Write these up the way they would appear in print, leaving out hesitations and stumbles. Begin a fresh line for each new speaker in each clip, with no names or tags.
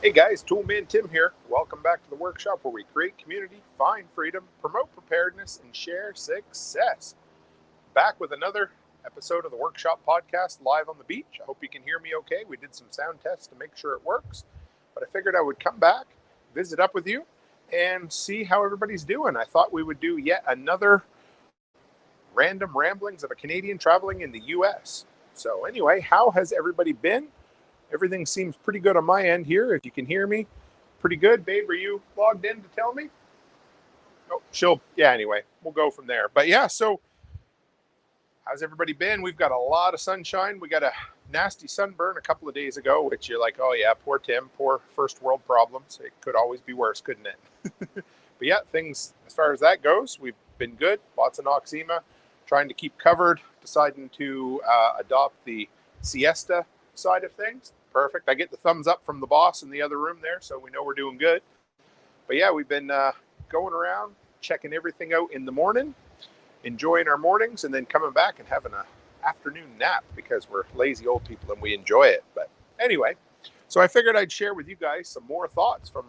Hey guys, Toolman Tim here. Welcome back to the workshop where we create community, find freedom, promote preparedness, and share success. Back with another episode of the workshop podcast live on the beach. I hope you can hear me okay. We did some sound tests to make sure it works, but I figured I would come back, visit up with you, and see how everybody's doing. I thought we would do yet another random ramblings of a Canadian traveling in the US. So, anyway, how has everybody been? Everything seems pretty good on my end here. If you can hear me, pretty good. Babe, are you logged in to tell me? Oh, anyway, we'll go from there. But yeah, so how's everybody been? We've got a lot of sunshine. We got a nasty sunburn a couple of days ago, which you're like, oh yeah, poor Tim, poor first world problems. It could always be worse, couldn't it? But yeah, things as far as that goes, we've been good. Lots of noxema, trying to keep covered, deciding to adopt the siesta side of things. Perfect. I get the thumbs up from the boss in the other room there, so we know we're doing good. But yeah, we've been going around, checking everything out in the morning, enjoying our mornings, and then coming back and having an afternoon nap because we're lazy old people and we enjoy it. But anyway, so I figured I'd share with you guys some more thoughts from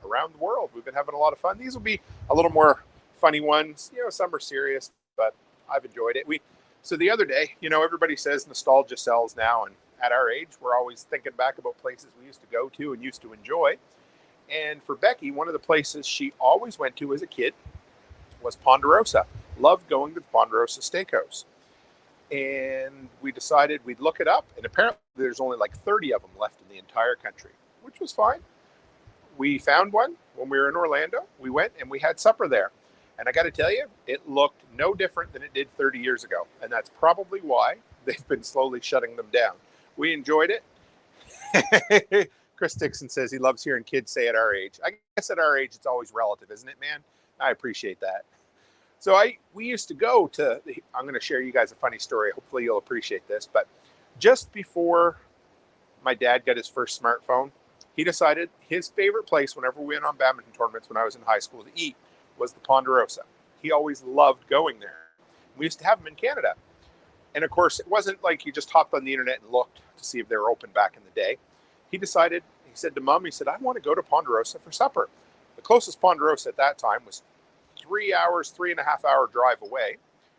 around the world. We've been having a lot of fun. These will be a little more funny ones. You know, some are serious, but I've enjoyed it. So the other day, everybody says nostalgia sells now, and at our age, we're always thinking back about places we used to go to and used to enjoy. And for Becky, one of the places she always went to as a kid was Ponderosa. Loved going to the Ponderosa Steakhouse. And we decided we'd look it up, and apparently there's only like 30 of them left in the entire country, which was fine. We found one when we were in Orlando. We went and we had supper there. And I got to tell you, it looked no different than it did 30 years ago. And that's probably why they've been slowly shutting them down. We enjoyed it. Chris Dixon says he loves hearing kids say at our age. I guess at our age, it's always relative, isn't it, man? I appreciate that. So we used to go to, I'm going to share you guys a funny story. Hopefully you'll appreciate this. But just before my dad got his first smartphone, he decided his favorite place whenever we went on badminton tournaments when I was in high school to eat was the Ponderosa. He always loved going there. We used to have them in Canada. And of course, it wasn't like you just hopped on the internet and looked to see if they were open back in the day. He said to Mom, I want to go to Ponderosa for supper. The closest Ponderosa at that time was 3.5 hour drive away.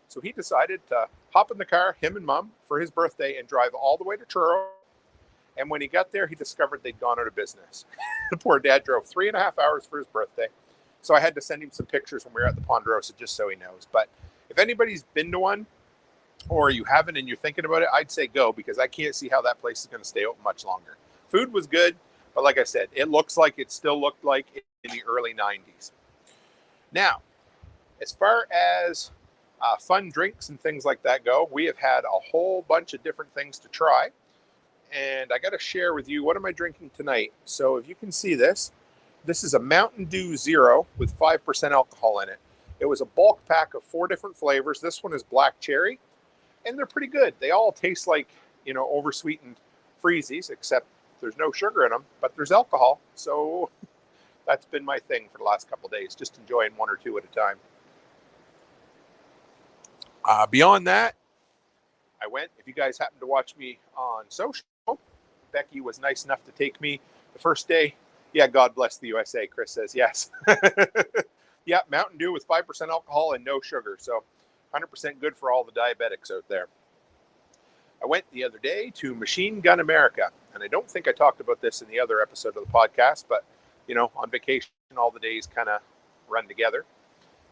So he decided to hop in the car, him and Mom, for his birthday and drive all the way to Truro. And when he got there, he discovered they'd gone out of business. The poor dad drove 3.5 hours for his birthday. So I had to send him some pictures when we were at the Ponderosa just so he knows. But if anybody's been to one, or you haven't and you're thinking about it, I'd say go, because I can't see how that place is going to stay open much longer. Food was good, but like I said, it looks like it still looked like in the early 90s. Now, as far as fun drinks and things like that go, we have had a whole bunch of different things to try. And I got to share with you, what am I drinking tonight? So if you can see this is a Mountain Dew Zero with 5% alcohol in it. It was a bulk pack of 4 different flavors. This one is black cherry. And they're pretty good. They all taste like, oversweetened freezies, except there's no sugar in them, but there's alcohol. So that's been my thing for the last couple of days, just enjoying 1 or 2 at a time. Beyond that, I went, if you guys happen to watch me on social, Becky was nice enough to take me the first day. Yeah, God bless the USA, Chris says yes. Yeah, Mountain Dew with 5% alcohol and no sugar. So 100% good for all the diabetics out there. I went the other day to Machine Gun America, and I don't think I talked about this in the other episode of the podcast, but, on vacation, all the days kind of run together.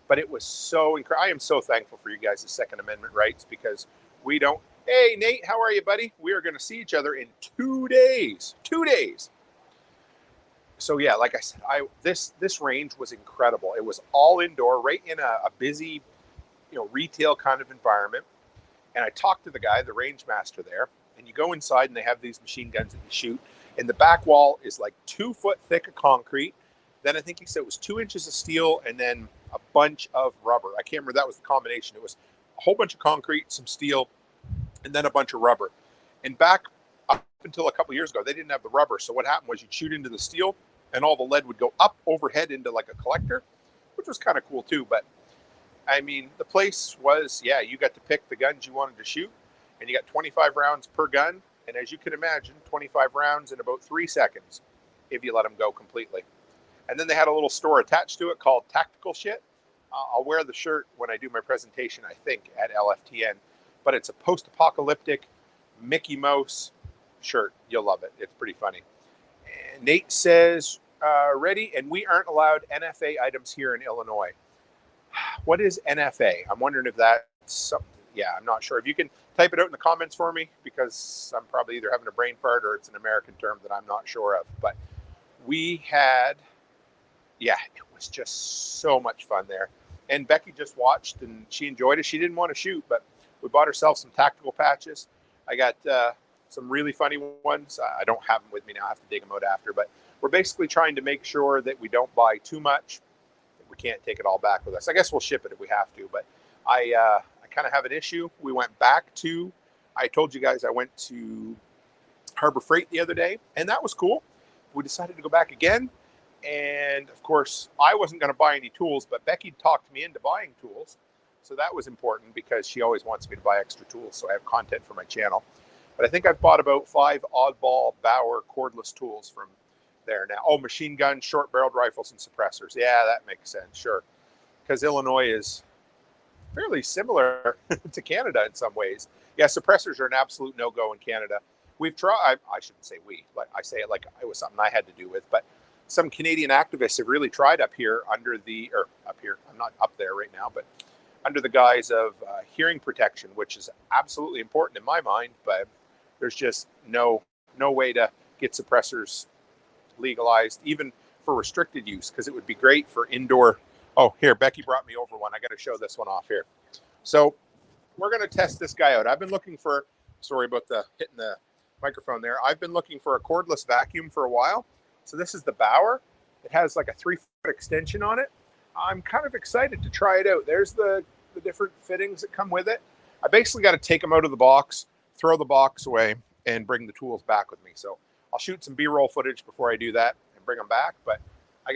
But it was so incredible. I am so thankful for you guys' Second Amendment rights, because we don't. Hey, Nate, how are you, buddy? We are going to see each other in 2 days. 2 days. So yeah, like I said, this range was incredible. It was all indoor, right in a busy, retail kind of environment. And I talked to the guy, the range master there, and you go inside and they have these machine guns that you shoot. And the back wall is like 2 foot thick of concrete. Then I think he said it was 2 inches of steel and then a bunch of rubber. I can't remember, that was the combination. It was a whole bunch of concrete, some steel, and then a bunch of rubber. And back up until a couple years ago, they didn't have the rubber. So what happened was you'd shoot into the steel and all the lead would go up overhead into like a collector, which was kind of cool too. But I mean, the place was, you got to pick the guns you wanted to shoot, and you got 25 rounds per gun. And as you can imagine, 25 rounds in about 3 seconds. if you let them go completely. And then they had a little store attached to it called Tactical Shit. I'll wear the shirt when I do my presentation, I think, at LFTN. But it's a post-apocalyptic Mickey Mouse shirt. You'll love it. It's pretty funny. And Nate says, ready, and we aren't allowed NFA items here in Illinois. What is NFA? I'm wondering if that's something. Yeah, I'm not sure. If you can type it out in the comments for me, because I'm probably either having a brain fart or it's an American term that I'm not sure of. But we had, yeah, it was just so much fun there. And Becky just watched and she enjoyed it. She didn't want to shoot, but we bought ourselves some tactical patches. I got some really funny ones. I don't have them with me now. I have to dig them out after. But we're basically trying to make sure that we don't buy too much. We can't take it all back with us. I guess we'll ship it if we have to. But I kind of have an issue. We went back to, I told you guys I went to Harbor Freight the other day, and that was cool. We decided to go back again. And of course, I wasn't going to buy any tools, but Becky talked me into buying tools. So that was important because she always wants me to buy extra tools so I have content for my channel. But I think I've bought about 5 oddball Bauer cordless tools from there now. Oh, machine guns, short-barreled rifles, and suppressors. Yeah, that makes sense, sure. Because Illinois is fairly similar to Canada in some ways. Yeah, suppressors are an absolute no-go in Canada. We've tried, I shouldn't say we, but I say it like it was something I had to do with, but some Canadian activists have really tried up here under the, or up here, I'm not up there right now, but under the guise of hearing protection, which is absolutely important in my mind, but there's just no way to get suppressors legalized, even for restricted use, because it would be great for indoor. Oh, here, Becky brought me over one. I got to show this one off here. So we're going to test this guy out. I've been looking for, sorry about the hitting the microphone there. I've been looking for a cordless vacuum for a while. So this is the Bauer. It has like a 3-foot extension on it. I'm kind of excited to try it out. There's the different fittings that come with it. I basically got to take them out of the box, throw the box away, and bring the tools back with me. So I'll shoot some B-roll footage before I do that and bring them back. But I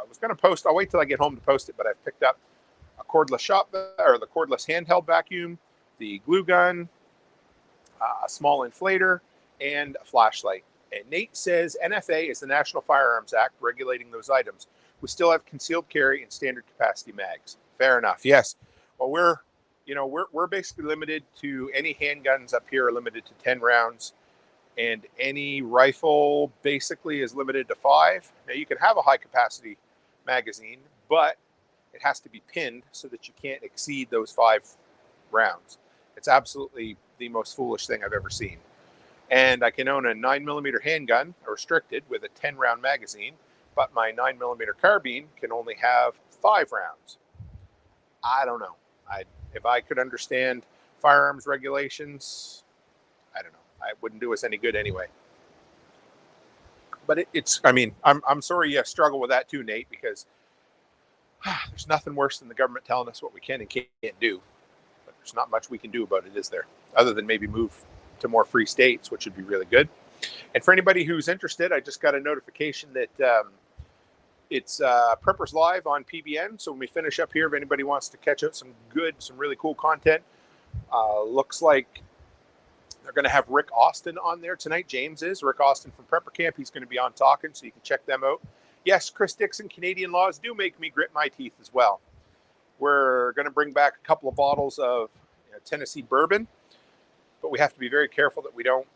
was going to post, I'll wait till I get home to post it, but I've picked up a cordless shotgun, or the cordless handheld vacuum, the glue gun, a small inflator, and a flashlight. And Nate says NFA is the National Firearms Act regulating those items. We still have concealed carry and standard capacity mags. Fair enough. Yes. Well, we're basically limited to any handguns up here are limited to 10 rounds, and any rifle basically is limited to 5. Now you can have a high capacity magazine, but it has to be pinned so that you can't exceed those 5 rounds. It's absolutely the most foolish thing I've ever seen. And I can own a 9mm handgun, restricted, with a 10-round magazine, but my 9mm carbine can only have 5 rounds. I don't know. If I could understand firearms regulations, I don't know. It wouldn't do us any good anyway. But I'm sorry you struggle with that too, Nate, because there's nothing worse than the government telling us what we can and can't do. But there's not much we can do about it, is there? Other than maybe move to more free states, which would be really good. And for anybody who's interested, I just got a notification that it's Preppers Live on PBN. So when we finish up here, if anybody wants to catch out some really cool content, looks like they're going to have Rick Austin on there tonight. James is. Rick Austin from Prepper Camp. He's going to be on talking, so you can check them out. Yes, Chris Dixon, Canadian laws do make me grit my teeth as well. We're going to bring back a couple of bottles of Tennessee bourbon, but we have to be very careful that we don't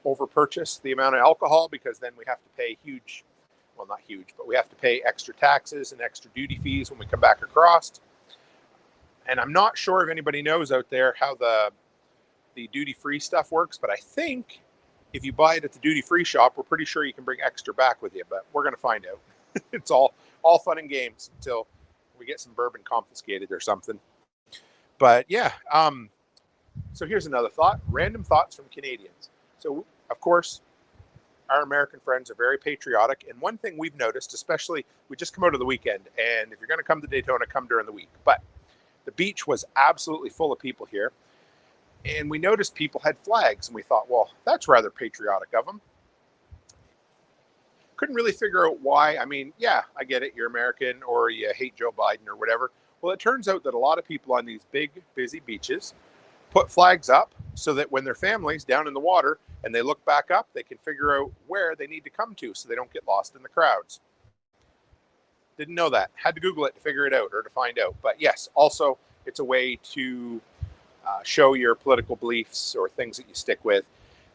over-purchase the amount of alcohol, because then we have to pay not huge, but we have to pay extra taxes and extra duty fees when we come back across. And I'm not sure if anybody knows out there how the duty-free stuff works, but I think if you buy it at the duty-free shop, we're pretty sure you can bring extra back with you, but we're going to find out. It's all fun and games until we get some bourbon confiscated or something. But yeah, so here's another thought, random thoughts from Canadians. So, of course, our American friends are very patriotic. And one thing we've noticed, especially, we just come out of the weekend, and if you're going to come to Daytona, come during the week. But the beach was absolutely full of people here. And we noticed people had flags, and we thought, well, that's rather patriotic of them. Couldn't really figure out why. I mean, yeah, I get it. You're American, or you hate Joe Biden or whatever. Well, it turns out that a lot of people on these big, busy beaches put flags up so that when their family's down in the water and they look back up, they can figure out where they need to come to so they don't get lost in the crowds. Didn't know that. Had to Google it to figure it out or to find out. But yes, also it's a way to show your political beliefs or things that you stick with.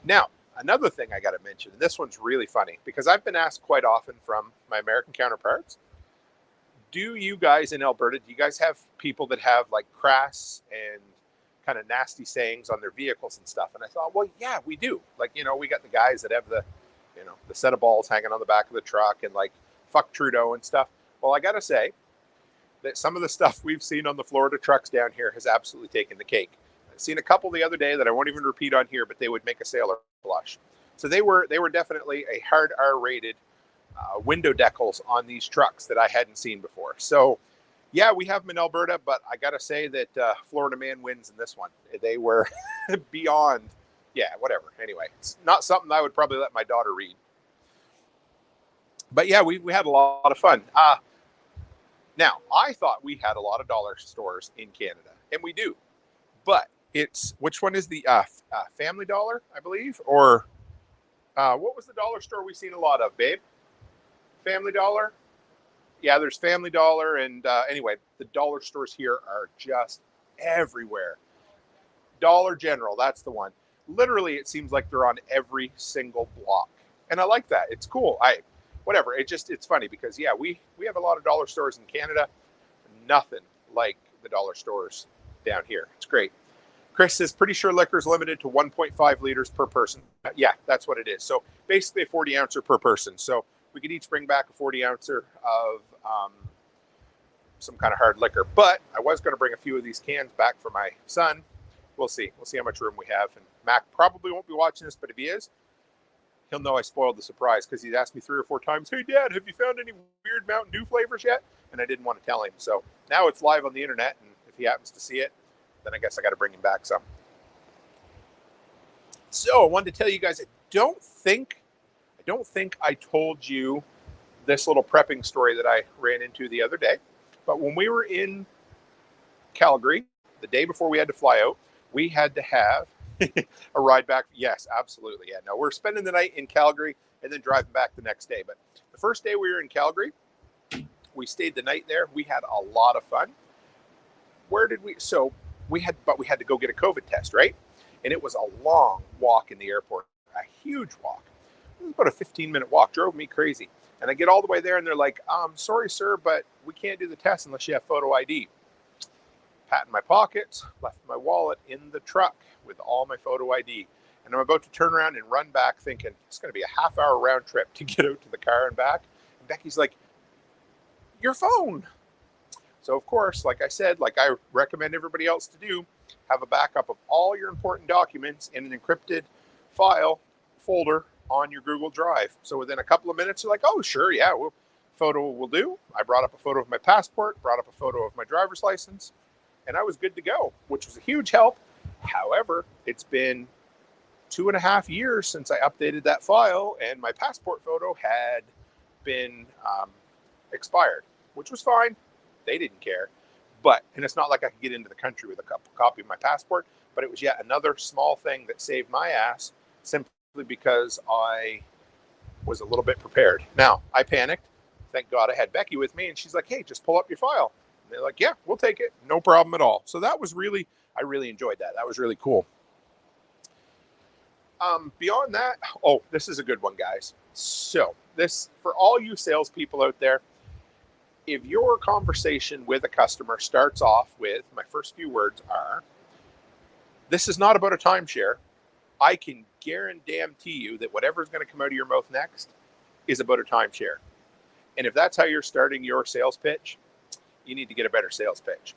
Now, another thing I got to mention, and this one's really funny because I've been asked quite often from my American counterparts, do you guys in Alberta, do you guys have people that have like crass and kind of nasty sayings on their vehicles and stuff? And I thought, well, yeah, we do. Like, you know, we got the guys that have the, you know, the set of balls hanging on the back of the truck and like fuck Trudeau and stuff. Well, I got to say that some of the stuff we've seen on the Florida trucks down here has absolutely taken the cake. I've seen a couple the other day that I won't even repeat on here, but they would make a sailor blush. So they were definitely a hard R-rated window decals on these trucks that I hadn't seen before. So yeah, we have them in Alberta, but I got to say that Florida man wins in this one. They were beyond, yeah, whatever. Anyway, it's not something I would probably let my daughter read. But yeah, we had a lot of fun. Now, I thought we had a lot of dollar stores in Canada, and we do. But it's, which one is the Family Dollar, I believe? Or what was the dollar store we seen a lot of, babe? Family Dollar? Yeah, there's Family Dollar, and anyway, the dollar stores here are just everywhere. Dollar General, that's the one. Literally, it seems like they're on every single block, and I like that. It's cool. Whatever. It's funny because yeah, we have a lot of dollar stores in Canada. Nothing like the dollar stores down here. It's great. Chris says pretty sure liquor is limited to 1.5 liters per person. Yeah, that's what it is. So basically a 40 ouncer per person. So we could each bring back a 40 ouncer of some kind of hard liquor. But I was going to bring a few of these cans back for my son. We'll see. We'll see how much room we have. And Mac probably won't be watching this, but if he is, he'll know I spoiled the surprise because he's asked me 3 or 4 times, hey, Dad, have you found any weird Mountain Dew flavors yet? And I didn't want to tell him. So now it's live on the internet, and if he happens to see it, then I guess I got to bring him back some. So I wanted to tell you guys, I don't think I told you this little prepping story that I ran into the other day. But when we were in Calgary, the day before we had to fly out, we had to have a ride back. Yes, absolutely. Yeah, no, we're spending the night in Calgary and then driving back the next day. But the first day we were in Calgary, we stayed the night there. We had a lot of fun. Where did we? So we had to go get a COVID test, right? And it was a long walk in the airport, a huge walk. It was about a 15-minute walk. Drove me crazy. And I get all the way there, and they're like, sorry, sir, but we can't do the test unless you have photo ID. Pat in my pockets, left my wallet in the truck with all my photo ID. And I'm about to turn around and run back thinking, it's going to be a half-hour round trip to get out to the car and back. And Becky's like, your phone. So, of course, like I said, like I recommend everybody else to do, have a backup of all your important documents in an encrypted file folder on your Google Drive. So within a couple of minutes, you're like, oh, sure, yeah, photo will do. I brought up a photo of my passport, brought up a photo of my driver's license, and I was good to go, which was a huge help. However, it's been 2.5 years since I updated that file, and my passport photo had been expired, which was fine. They didn't care. And it's not like I could get into the country with a copy of my passport, but it was yet another small thing that saved my ass simply because I was a little bit prepared. Now, I panicked. Thank God I had Becky with me, and she's like, hey, just pull up your file. And they're like, yeah, we'll take it. No problem at all. So that was really, I really enjoyed that. That was really cool. Beyond that, oh, this is a good one, guys. So this, for all you salespeople out there, if your conversation with a customer starts off with, my first few words are, this is not about a timeshare, I can guarantee you that whatever's going to come out of your mouth next is about a timeshare. And if that's how you're starting your sales pitch, you need to get a better sales pitch.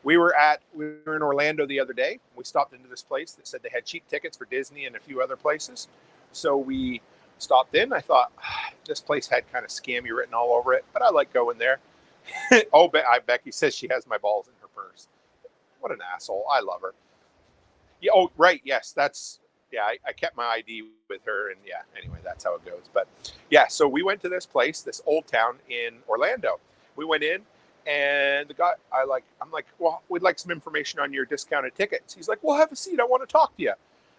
We were in Orlando the other day. We stopped into this place that said they had cheap tickets for Disney and a few other places. So we stopped in. I thought, this place had kind of scammy written all over it, but I like going there. Oh, Becky says she has my balls in her purse. What an asshole. I love her. Yeah. Oh, right. Yes. I kept my ID with her, and yeah, anyway, that's how it goes. But yeah, so we went to this place, this old town in Orlando. We went in, And the guy, I'm like, well, we'd like some information on your discounted tickets. He's like, well, have a seat. I want to talk to you.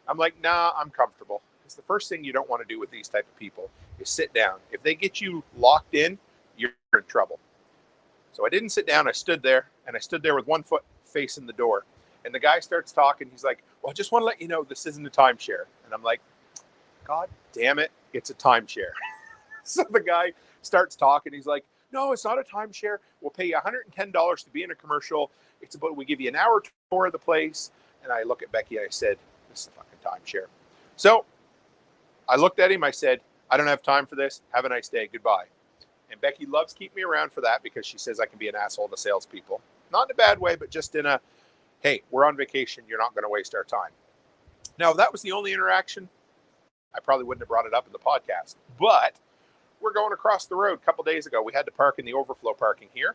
I'm like, nah, I'm comfortable. Because the first thing you don't want to do with these type of people is sit down. If they get you locked in, you're in trouble. So I didn't sit down. I stood there, and I stood there with one foot facing the door. And the guy starts talking. He's like, well, I just want to let you know this isn't a timeshare. And I'm like, God damn it, it's a timeshare. So the guy starts talking. He's like, no, it's not a timeshare. We'll pay you $110 to be in a commercial. It's about, we give you an hour tour of the place. And I look at Becky and I said, this is a fucking timeshare. So I looked at him. I said, I don't have time for this. Have a nice day. Goodbye. And Becky loves keeping me around for that because she says I can be an asshole to salespeople. Not in a bad way, but just in a, hey, we're on vacation. You're not going to waste our time. Now, if that was the only interaction, I probably wouldn't have brought it up in the podcast. But we're going across the road a couple days ago. We had to park in the overflow parking here.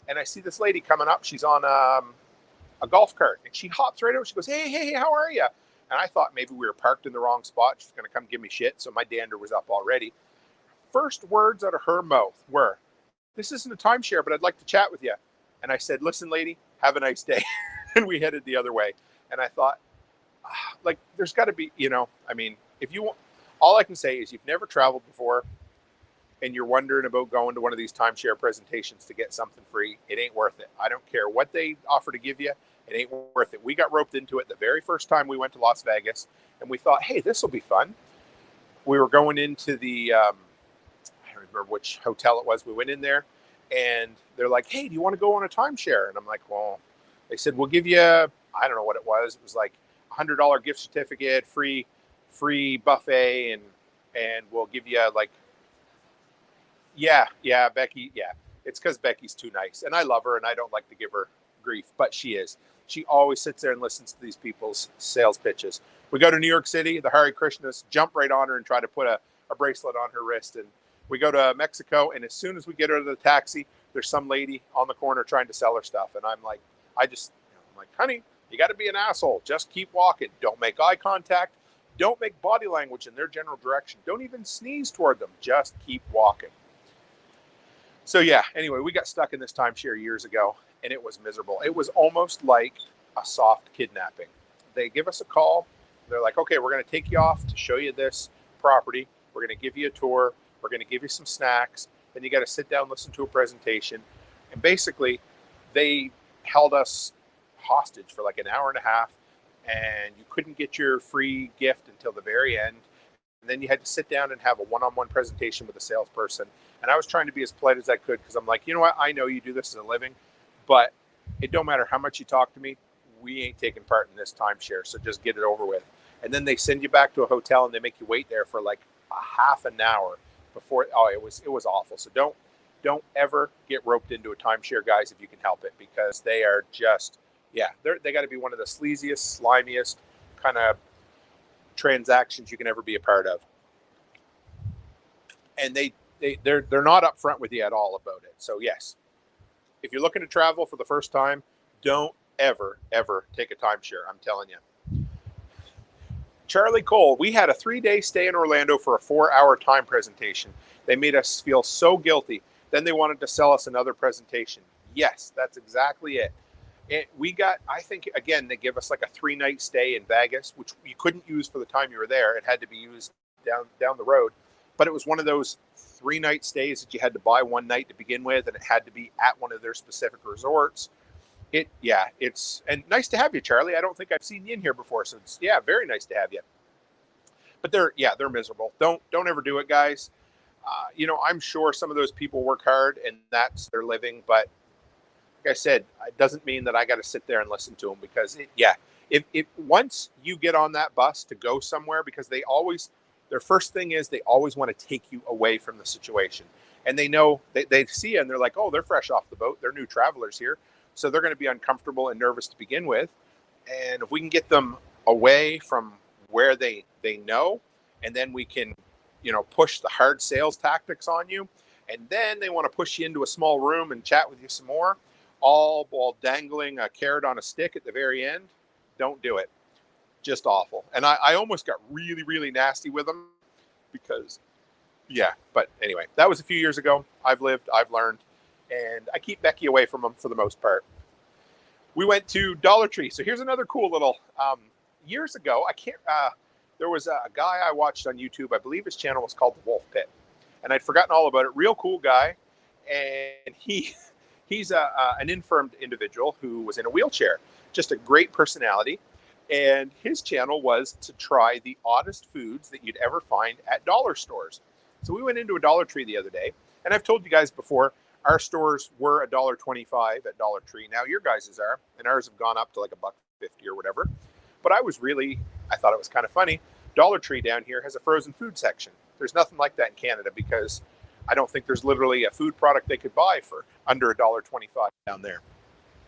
And I see this lady coming up. She's on a golf cart. And she hops right over. She goes, hey, how are you? And I thought maybe we were parked in the wrong spot. She's going to come give me shit. So my dander was up already. First words out of her mouth were, this isn't a timeshare, but I'd like to chat with you. And I said, listen, lady, have a nice day. And we headed the other way. And I thought, like, there's got to be, I mean, if you want, all I can say is you've never traveled before and you're wondering about going to one of these timeshare presentations to get something free, it ain't worth it. I don't care what they offer to give you. It ain't worth it. We got roped into it the very first time we went to Las Vegas, and we thought, hey, this will be fun. We were going into the, I don't remember which hotel it was. We went in there, and they're like, hey, do you want to go on a timeshare? And I'm like, well, they said, we'll give you, I don't know what it was. It was like $100 gift certificate, free buffet, and we'll give you like, yeah, Becky, yeah. It's because Becky's too nice, and I love her, and I don't like to give her grief, but she is. She always sits there and listens to these people's sales pitches. We go to New York City, the Hare Krishnas jump right on her and try to put a bracelet on her wrist, and we go to Mexico, and as soon as we get her to the taxi, there's some lady on the corner trying to sell her stuff, and I'm like, I'm like, honey, you got to be an asshole. Just keep walking. Don't make eye contact. Don't make body language in their general direction. Don't even sneeze toward them. Just keep walking. So yeah, anyway, we got stuck in this timeshare years ago, and it was miserable. It was almost like a soft kidnapping. They give us a call. They're like, okay, we're going to take you off to show you this property. We're going to give you a tour. We're going to give you some snacks. Then you got to sit down, listen to a presentation. And basically, they held us hostage for like an hour and a half, and you couldn't get your free gift until the very end. And then you had to sit down and have a one-on-one presentation with a salesperson. And I was trying to be as polite as I could because I'm like, you know what? I know you do this as a living, but it don't matter how much you talk to me. We ain't taking part in this timeshare, so just get it over with. And then they send you back to a hotel and they make you wait there for like a half an hour before. Oh, it was awful. So don't ever get roped into a timeshare, guys, if you can help it, because they are just, yeah, they got to be one of the sleaziest, slimiest kind of transactions you can ever be a part of. And they're not upfront with you at all about it. So yes, if you're looking to travel for the first time, don't ever take a timeshare. I'm telling you. Charlie Cole, we had a 3-day stay in Orlando for a 4-hour time presentation. They made us feel so guilty. Then they wanted to sell us another presentation. Yes, that's exactly it. We got, I think, again, they give us like a 3-night stay in Vegas, which you couldn't use for the time you were there. It had to be used down the road. But it was one of those 3-night stays that you had to buy one night to begin with, and it had to be at one of their specific resorts. It's and nice to have you, Charlie. I don't think I've seen you in here before, so it's very nice to have you. But they're miserable. Don't ever do it, guys. I'm sure some of those people work hard and that's their living, but like I said, it doesn't mean that I got to sit there and listen to them, because if once you get on that bus to go somewhere, because their first thing is they always want to take you away from the situation, and they know they see you and they're like, oh, they're fresh off the boat, they're new travelers here, so they're going to be uncomfortable and nervous to begin with. And if we can get them away from where they know, and then we can push the hard sales tactics on you, and then they want to push you into a small room and chat with you some more, all while dangling a carrot on a stick at the very end. Don't do it. Just awful. And I almost got really, really nasty with them because, but anyway, that was a few years ago. I've lived, I've learned. and I keep Becky away from them for the most part. We went to Dollar Tree. So here's another cool little, years ago, there was a guy I watched on YouTube. I believe his channel was called The Wolf Pit, and I'd forgotten all about it. Real cool guy. And he's an infirmed individual who was in a wheelchair, just a great personality. And his channel was to try the oddest foods that you'd ever find at dollar stores. So we went into a Dollar Tree the other day, and I've told you guys before, our stores were $1.25 at Dollar Tree. Now your guys's are, and ours have gone up to like $1.50 or whatever. But I thought it was kind of funny. Dollar Tree down here has a frozen food section. There's nothing like that in Canada, because I don't think there's literally a food product they could buy for under $1.25 down there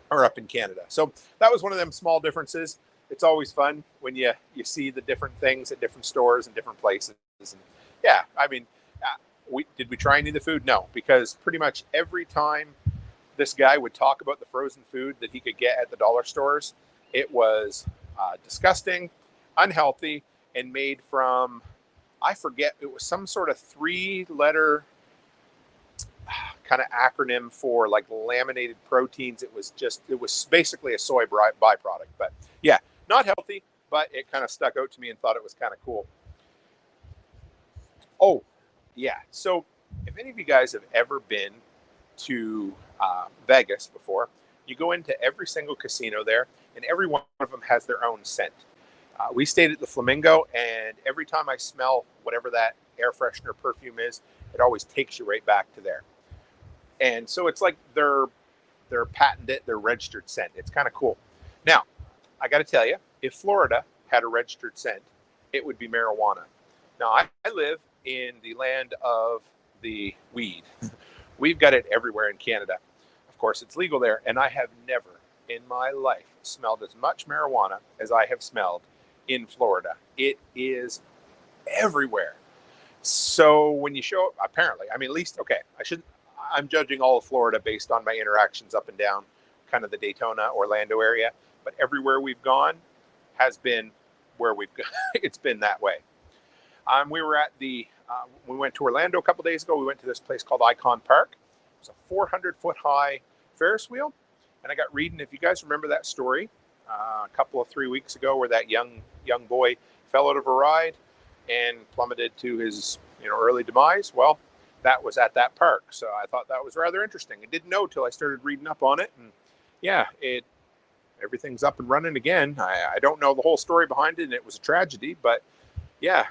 or up in Canada. So that was one of them small differences. It's always fun when you see the different things at different stores and different places. And yeah, I mean, did we try any of the food? No, because pretty much every time this guy would talk about the frozen food that he could get at the dollar stores, it was disgusting, unhealthy, and made from, I forget, it was some sort of 3-letter kind of acronym for like laminated proteins. It was basically a soy byproduct. But yeah, not healthy, but it kind of stuck out to me and thought it was kind of cool. Oh, yeah. So if any of you guys have ever been to Vegas before, you go into every single casino there, and every one of them has their own scent. We stayed at the Flamingo, and every time I smell whatever that air freshener perfume is, it always takes you right back to there. And so it's like they're patented, they're registered scent. It's kind of cool. Now, I got to tell you, if Florida had a registered scent, it would be marijuana. Now, I live in the land of the weed. We've got it everywhere in Canada. Of course, it's legal there, and I have never in my life smelled as much marijuana as I have smelled in Florida. It is everywhere. So when you show up, apparently, I mean, at least, okay, I'm judging all of Florida based on my interactions up and down kind of the Daytona, Orlando area, but everywhere we've gone has been where it's been that way. We went to Orlando a couple days ago. We went to this place called Icon Park. It's a 400-foot high Ferris wheel. And I got reading, if you guys remember that story, a couple of 3 weeks ago, where that young boy fell out of a ride and plummeted to his early demise. Well, that was at that park. So I thought that was rather interesting. I didn't know till I started reading up on it. And yeah, everything's up and running again. I don't know the whole story behind it, and it was a tragedy, but yeah.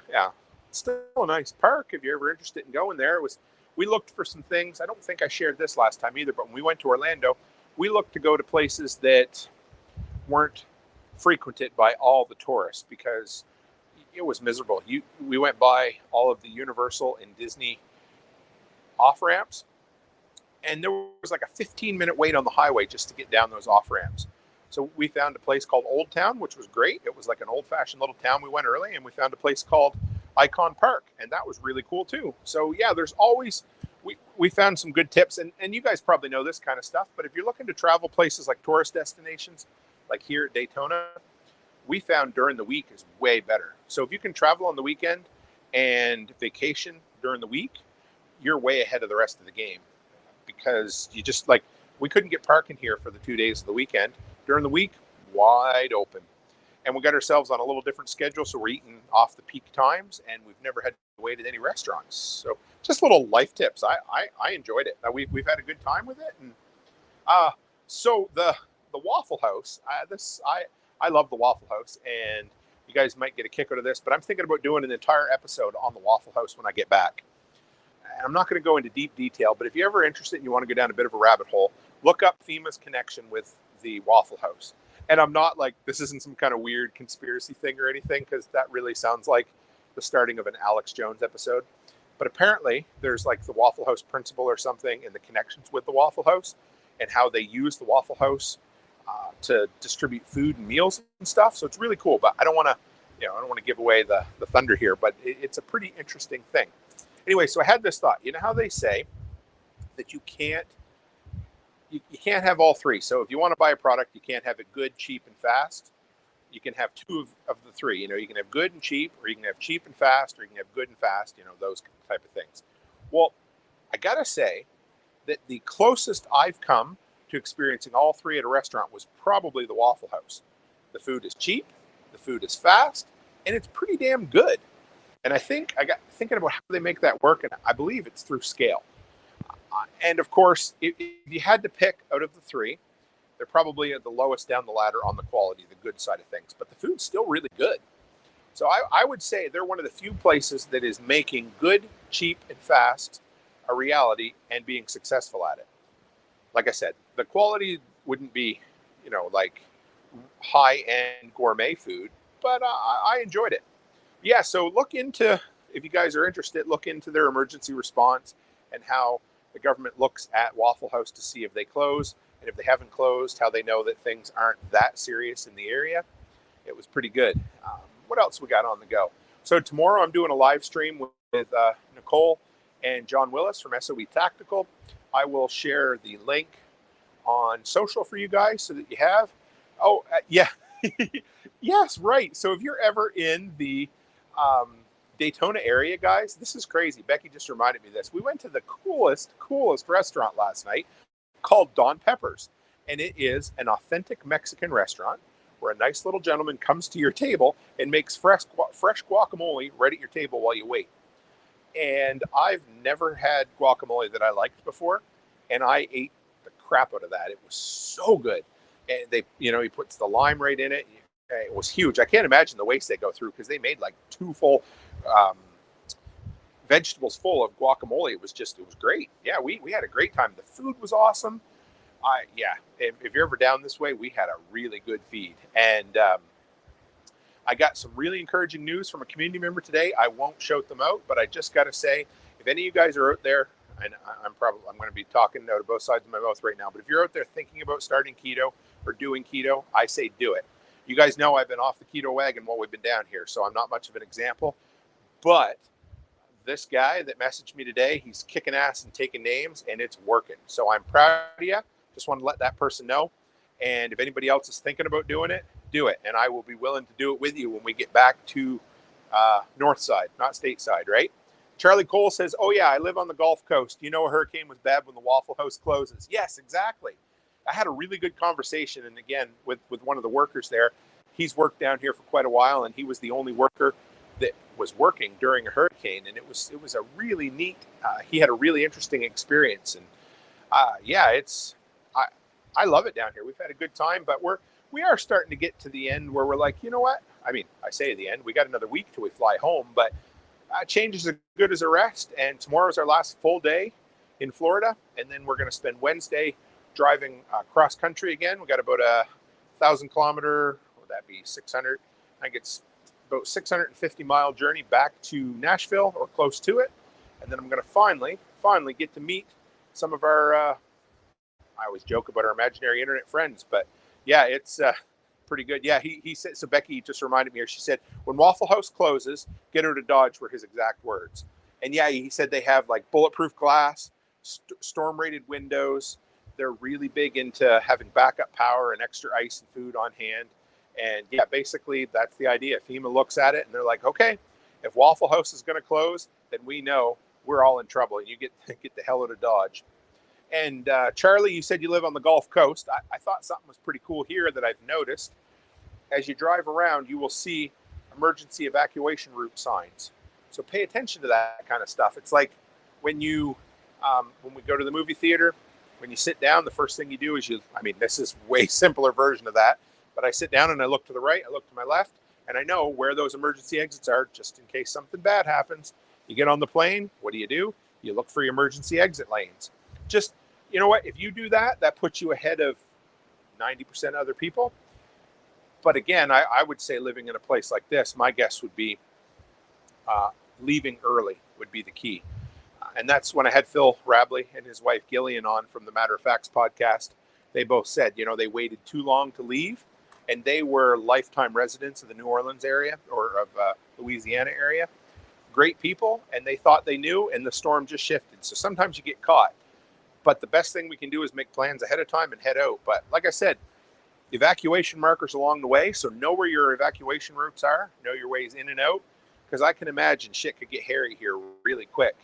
It's still a nice park if you're ever interested in going there. We looked for some things. I don't think I shared this last time either, but when we went to Orlando, we looked to go to places that weren't frequented by all the tourists, because it was miserable. We went by all of the Universal and Disney off-ramps, and there was like a 15-minute wait on the highway just to get down those off-ramps. So we found a place called Old Town, which was great. It was like an old-fashioned little town. We went early, and we found a place called Icon Park, and that was really cool too. So yeah, there's always, we found some good tips, and you guys probably know this kind of stuff, but if you're looking to travel places like tourist destinations, like here at Daytona, we found during the week is way better. So if you can travel on the weekend and vacation during the week, you're way ahead of the rest of the game, because you just we couldn't get parking here for the 2 days of the weekend. During the week, wide open. And we got ourselves on a little different schedule, so we're eating off the peak times, and we've never had to wait at any restaurants. So just little life tips. I enjoyed it. We've had a good time with it. And so the Waffle House, I love the Waffle House, and you guys might get a kick out of this, but I'm thinking about doing an entire episode on the Waffle House when I get back. I'm not going to go into deep detail, but if you're ever interested and you want to go down a bit of a rabbit hole, look up FEMA's connection with the Waffle House. And I'm not this isn't some kind of weird conspiracy thing or anything, because that really sounds like the starting of an Alex Jones episode. But apparently there's the Waffle House principle or something, and the connections with the Waffle House and how they use the Waffle House to distribute food and meals and stuff. So it's really cool, but I don't want to give away the thunder here, but it's a pretty interesting thing. Anyway, so I had this thought. You know how they say that you can't have all three. So if you want to buy a product, you can't have it good, cheap, and fast. You can have two of the three. You can have good and cheap, or you can have cheap and fast, or you can have good and fast, those type of things. Well, I got to say that the closest I've come to experiencing all three at a restaurant was probably the Waffle House. The food is cheap, the food is fast, and it's pretty damn good. And I got thinking about how they make that work, and I believe it's through scale. And of course, if you had to pick out of the three, they're probably at the lowest down the ladder on the quality, the good side of things. But the food's still really good. So I would say they're one of the few places that is making good, cheap, and fast a reality and being successful at it. Like I said, the quality wouldn't be, like high-end gourmet food, but I enjoyed it. Yeah, so if you guys are interested, look into their emergency response and how the government looks at Waffle House to see if they close, and if they haven't closed, how they know that things aren't that serious in the area. It was pretty good. What else we got on the go? So tomorrow I'm doing a live stream with Nicole and John Willis from SOE Tactical. I will share the link on social for you guys so that you have. Oh, yeah. Yes, right. So if you're ever in the Daytona area, guys, this is crazy. Becky just reminded me of this. We went to the coolest restaurant last night called Don Pepper's. And it is an authentic Mexican restaurant where a nice little gentleman comes to your table and makes fresh guacamole right at your table while you wait. And I've never had guacamole that I liked before, and I ate the crap out of that. It was so good. And he puts the lime right in it. It was huge. I can't imagine the waste they go through because they made like 2 full vegetables full of guacamole. It was great. Yeah, we had a great time. The food was awesome. If you're ever down this way, we had a really good feed. And I got some really encouraging news from a community member today. I won't shout them out, but I just got to say, if any of you guys are out there, and I'm going to be talking out of both sides of my mouth right now, but if you're out there thinking about starting keto or doing keto, I say do it. You guys know I've been off the keto wagon while we've been down here, so I'm not much of an example. But this guy that messaged me today, he's kicking ass and taking names, and it's working. So I'm proud of you. Just want to let that person know. And if anybody else is thinking about doing it, do it. And I will be willing to do it with you when we get back to north side, not stateside, right? Charlie Cole says, oh, yeah, I live on the Gulf Coast. You know a hurricane was bad when the Waffle House closes. Yes, exactly. I had a really good conversation, and again, with one of the workers there. He's worked down here for quite a while, and he was the only worker that was working during a hurricane. And it was a really neat, he had a really interesting experience. And I love it down here. We've had a good time, but we are starting to get to the end where we're like, you know what? I mean, I say the end. We got another week till we fly home, but change is as good as a rest. And tomorrow's our last full day in Florida, and then we're going to spend Wednesday driving cross country again. We got about 1,000 kilometer. Would that be 600? I think it's about 650-mile journey back to Nashville or close to it, and then I'm going to finally get to meet some of our. I always joke about our imaginary internet friends, but yeah, it's pretty good. Yeah, he said, so Becky just reminded me here, she said, when Waffle House closes, get her to Dodge, were his exact words. And yeah, he said they have like bulletproof glass, storm-rated windows. They're really big into having backup power and extra ice and food on hand. And yeah, basically that's the idea. FEMA looks at it and they're like, okay, if Waffle House is going to close, then we know we're all in trouble and you get the hell out of Dodge. And Charlie, you said you live on the Gulf Coast. I thought something was pretty cool here that I've noticed. As you drive around, you will see emergency evacuation route signs. So pay attention to that kind of stuff. It's like when we go to the movie theater, when you sit down, the first thing you do is this is way simpler version of that, but I sit down and I look to the right, I look to my left, and I know where those emergency exits are just in case something bad happens. You get on the plane, what do? You look for your emergency exit lanes. Just, you know what, if you do that, that puts you ahead of 90% of other people. But again, I would say living in a place like this, my guess would be leaving early would be the key. And that's when I had Phil Rabley and his wife Gillian on from the Matter of Facts podcast. They both said, they waited too long to leave, and they were lifetime residents of the New Orleans area or of Louisiana area. Great people, and they thought they knew, and the storm just shifted. So sometimes you get caught. But the best thing we can do is make plans ahead of time and head out. But like I said, evacuation markers along the way. So know where your evacuation routes are. Know your ways in and out. Because I can imagine shit could get hairy here really quick.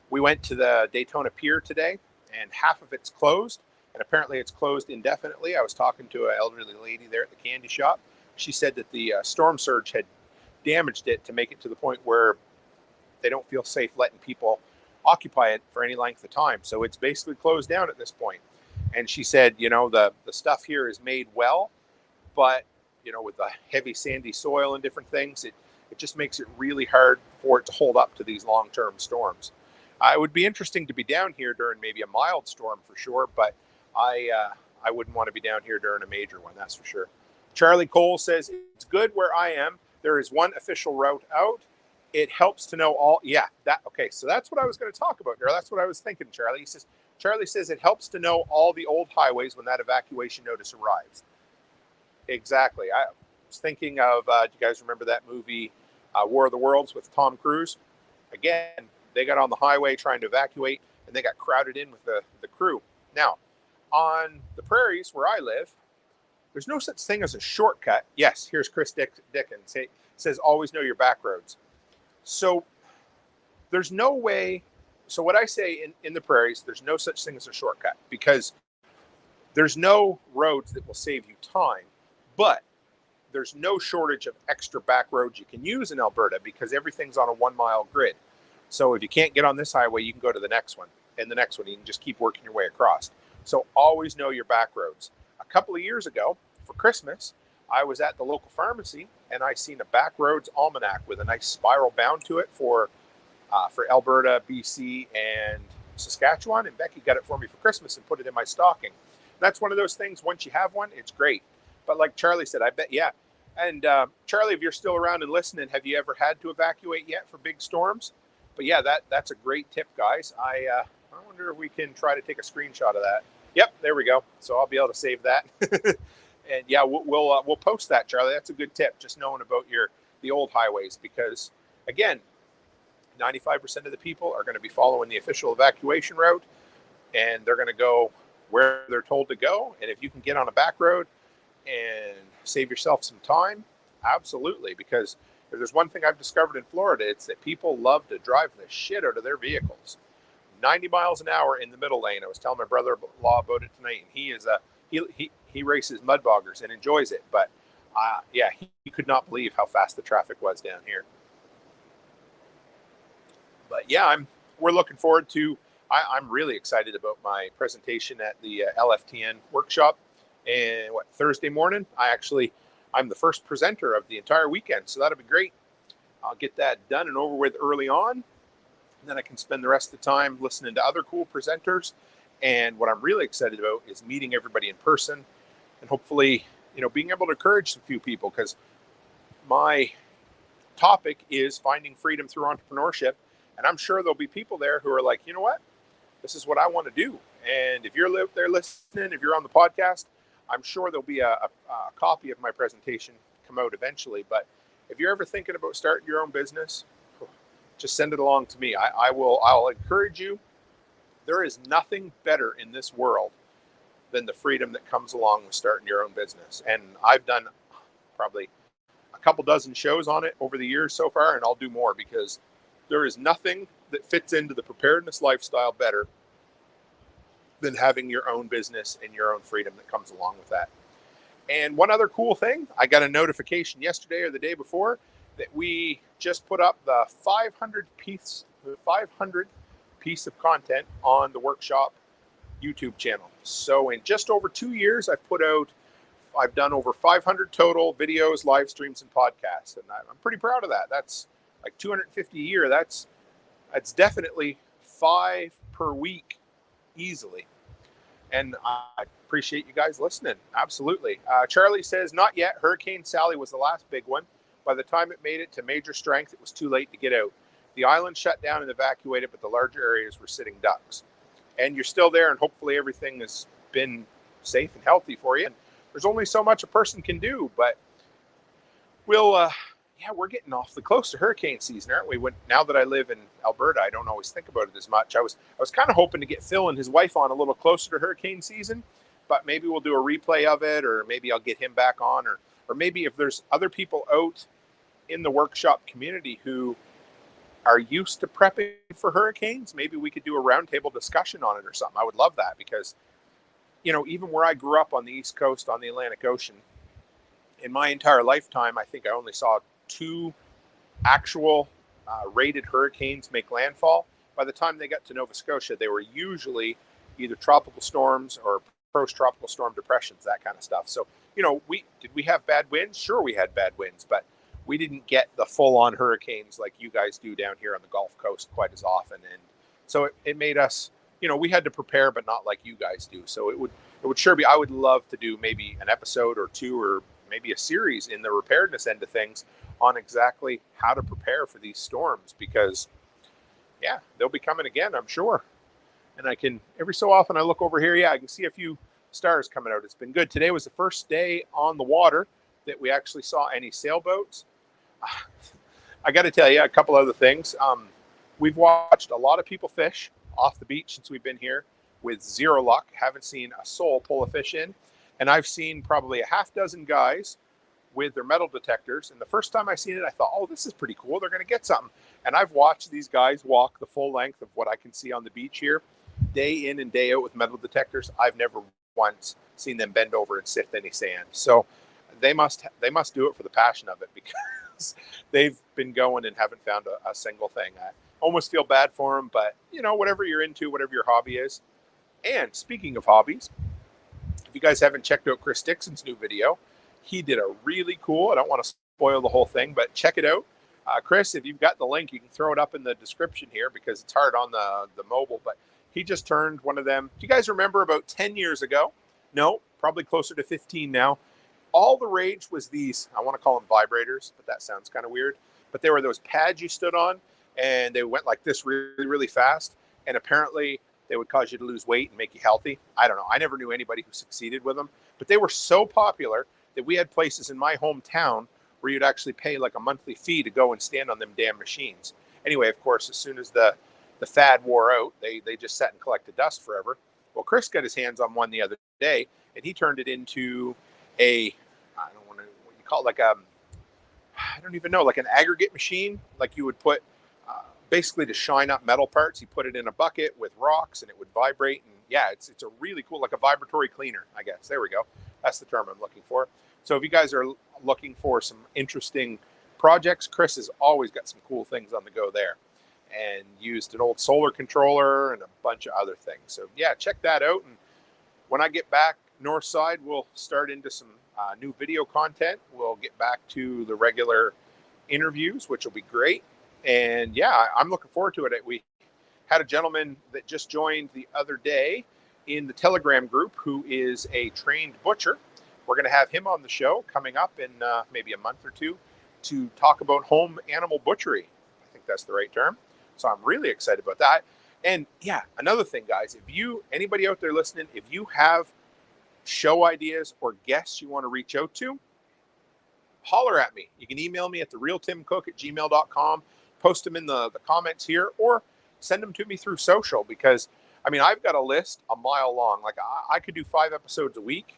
We went to the Daytona Pier today. and half of it's closed, and apparently it's closed indefinitely. I was talking to an elderly lady there at the candy shop. She said that the storm surge had damaged it to make it to the point where they don't feel safe letting people occupy it for any length of time. So it's basically closed down at this point. And she said, the stuff here is made well, but, with the heavy sandy soil and different things, it just makes it really hard for it to hold up to these long-term storms. It would be interesting to be down here during maybe a mild storm for sure, but I wouldn't want to be down here during a major one, that's for sure. Charlie Cole says, it's good where I am. There is one official route out. It helps to know all. Yeah, okay. So that's what I was going to talk about there. That's what I was thinking, Charlie. Charlie says it helps to know all the old highways when that evacuation notice arrives. Exactly. I was thinking of, do you guys remember that movie, War of the Worlds with Tom Cruise? Again, they got on the highway trying to evacuate, and they got crowded in with the crew. Now, on the prairies where I live, there's no such thing as a shortcut. Yes, here's Chris Dickens. He says, always know your back roads. So there's no way. So what I say in the prairies, there's no such thing as a shortcut, because there's no roads that will save you time, but there's no shortage of extra back roads you can use in Alberta because everything's on a 1 mile grid. So if you can't get on this highway, you can go to the next one, and the next one, you can just keep working your way across. So always know your back roads. A couple of years ago for Christmas, I was at the local pharmacy and I seen a back roads almanac with a nice spiral bound to it for Alberta, BC, and Saskatchewan. And Becky got it for me for Christmas and put it in my stocking. That's one of those things, once you have one, it's great. But like Charlie said, I bet, yeah. And Charlie, if you're still around and listening, have you ever had to evacuate yet for big storms? But yeah, that's a great tip, guys. I wonder if we can try to take a screenshot of that. Yep, there we go. So I'll be able to save that. And yeah, we'll post that, Charlie. That's a good tip, just knowing about the old highways, because again, 95% of the people are going to be following the official evacuation route, and they're going to go where they're told to go. And if you can get on a back road and save yourself some time, absolutely. Because if there's one thing I've discovered in Florida, it's that people love to drive the shit out of their vehicles. 90 miles an hour in the middle lane. I was telling my brother-in-law about it tonight, and he races mud boggers and enjoys it. But yeah, he could not believe how fast the traffic was down here. But yeah, we're looking forward to. I'm really excited about my presentation at the LFTN workshop, and Thursday morning. I'm the first presenter of the entire weekend, so that'll be great. I'll get that done and over with early on, and then I can spend the rest of the time listening to other cool presenters. And what I'm really excited about is meeting everybody in person, and hopefully, being able to encourage some few people, because my topic is finding freedom through entrepreneurship. And I'm sure there'll be people there who are like, you know what? This is what I want to do. And if you're there listening, if you're on the podcast, I'm sure there'll be a copy of my presentation come out eventually. But if you're ever thinking about starting your own business, just send it along to me. I'll encourage you. There is nothing better in this world than the freedom that comes along with starting your own business. And I've done probably a couple dozen shows on it over the years so far, and I'll do more, because there is nothing that fits into the preparedness lifestyle better than having your own business and your own freedom that comes along with that. And one other cool thing, I got a notification yesterday or the day before that we just put up the 500th piece of content on the workshop YouTube channel. So in just over 2 years, I've done over 500 total videos, live streams, and podcasts. And I'm pretty proud of that. That's like 250 a year. That's definitely 5 per week easily. And I appreciate you guys listening. Absolutely. Charlie says, not yet. Hurricane Sally was the last big one. By the time it made it to major strength, it was too late to get out. The island shut down and evacuated, but the larger areas were sitting ducks. And you're still there, and hopefully everything has been safe and healthy for you. And there's only so much a person can do, but we're getting awfully close to hurricane season, aren't we? Now that I live in Alberta, I don't always think about it as much. I was kind of hoping to get Phil and his wife on a little closer to hurricane season, but maybe we'll do a replay of it, or maybe I'll get him back on, or maybe if there's other people out in the workshop community who are used to prepping for hurricanes, maybe we could do a roundtable discussion on it or something. I would love that because, even where I grew up on the East Coast on the Atlantic Ocean, in my entire lifetime, I think I only saw 2 actual rated hurricanes make landfall. By the time they got to Nova Scotia, they were usually either tropical storms or post-tropical storm depressions, that kind of stuff. So, did we have bad winds? Sure, we had bad winds, but we didn't get the full-on hurricanes like you guys do down here on the Gulf Coast quite as often. And so it made us, we had to prepare, but not like you guys do. So it would sure be, I would love to do maybe an episode or 2 or maybe a series in the preparedness end of things on exactly how to prepare for these storms, because they'll be coming again, I'm sure. And I can, every so often I look over here, I can see a few stars coming out. It's been good. Today was the first day on the water that we actually saw any sailboats. I got to tell you a couple other things. We've watched a lot of people fish off the beach since we've been here with zero luck. Haven't seen a soul pull a fish in. And I've seen probably a half dozen guys with their metal detectors. And the first time I seen it, I thought, oh, this is pretty cool. They're going to get something. And I've watched these guys walk the full length of what I can see on the beach here, day in and day out with metal detectors. I've never once seen them bend over and sift any sand. So they must do it for the passion of it, because they've been going and haven't found a single thing. I almost feel bad for them, but whatever you're into, whatever your hobby is. And speaking of hobbies, if you guys haven't checked out Chris Dixon's new video, he did a really cool, I don't want to spoil the whole thing, but check it out. Chris, if you've got the link, you can throw it up in the description here because it's hard on the mobile, but he just turned one of them. Do you guys remember about 10 years ago? No, probably closer to 15 now. All the rage was these, I want to call them vibrators, but that sounds kind of weird. But they were those pads you stood on, and they went like this really, really fast. And apparently they would cause you to lose weight and make you healthy. I don't know. I never knew anybody who succeeded with them. But they were so popular that we had places in my hometown where you'd actually pay like a monthly fee to go and stand on them damn machines. Anyway, of course, as soon as the fad wore out, they just sat and collected dust forever. Well, Chris got his hands on one the other day, and he turned it into a, I don't want to, what you call it, like I don't even know, like an aggregate machine, like you would put, basically to shine up metal parts. He put it in a bucket with rocks, and it would vibrate. And yeah, it's a really cool, like a vibratory cleaner, I guess. There we go. That's the term I'm looking for. So if you guys are looking for some interesting projects, Chris has always got some cool things on the go there, and used an old solar controller and a bunch of other things. So yeah, check that out. And when I get back north side, we'll start into some new video content. We'll get back to the regular interviews, which will be great. And yeah, I'm looking forward to it. We had a gentleman that just joined the other day in the Telegram group who is a trained butcher. We're going to have him on the show coming up in maybe a month or two to talk about home animal butchery. I think that's the right term. So I'm really excited about that. And yeah, another thing, guys, anybody out there listening, if you have show ideas or guests you want to reach out to, holler at me. You can email me at therealtimcook@gmail.com, post them in the comments here, or send them to me through social, because I mean, I've got a list a mile long. Like I could do 5 episodes a week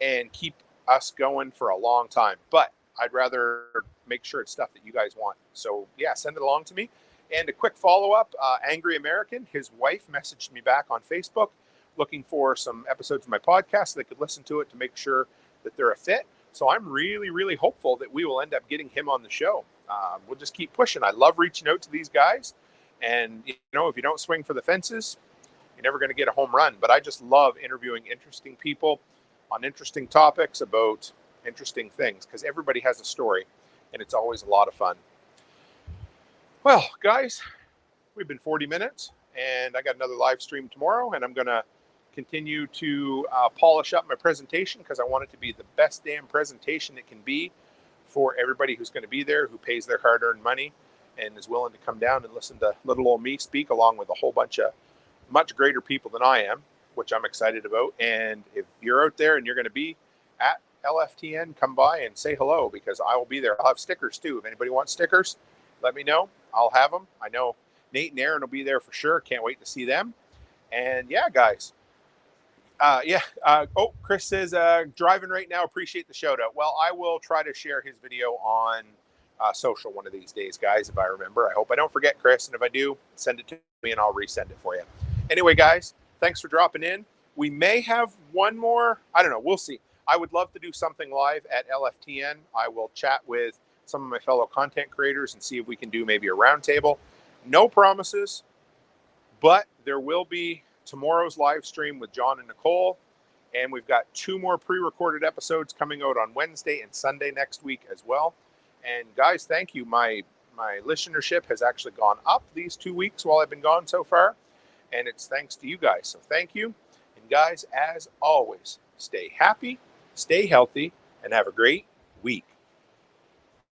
and keep us going for a long time, but I'd rather make sure it's stuff that you guys want. So yeah, send it along to me. And a quick follow-up, Angry American, his wife messaged me back on Facebook looking for some episodes of my podcast so they could listen to it to make sure that they're a fit. So I'm really, really hopeful that we will end up getting him on the show. We'll just keep pushing. I love reaching out to these guys. And, if you don't swing for the fences, you're never going to get a home run. But I just love interviewing interesting people on interesting topics about interesting things, because everybody has a story, and it's always a lot of fun. Well, guys, we've been 40 minutes, and I got another live stream tomorrow, and I'm going to continue to polish up my presentation, because I want it to be the best damn presentation it can be for everybody who's going to be there, who pays their hard-earned money and is willing to come down and listen to little old me speak, along with a whole bunch of much greater people than I am, which I'm excited about. And if you're out there and you're going to be at LFTN, come by and say hello, because I will be there. I'll have stickers too. If anybody wants stickers, let me know. I'll have them. I know Nate and Aaron will be there for sure. Can't wait to see them. And yeah, guys. Chris says, driving right now. Appreciate the shout out. Well, I will try to share his video on social one of these days, guys, if I remember. I hope I don't forget, Chris, and if I do, send it to me and I'll resend it for you. Anyway, guys, thanks for dropping in. We may have one more. I don't know. We'll see. I would love to do something live at LFTN. I will chat with some of my fellow content creators and see if we can do maybe a roundtable. No promises, but there will be tomorrow's live stream with John and Nicole. And we've got 2 more pre-recorded episodes coming out on Wednesday and Sunday next week as well. And guys, thank you. My listenership has actually gone up these 2 weeks while I've been gone so far. And it's thanks to you guys. So thank you. And guys, as always, stay happy, stay healthy, and have a great week.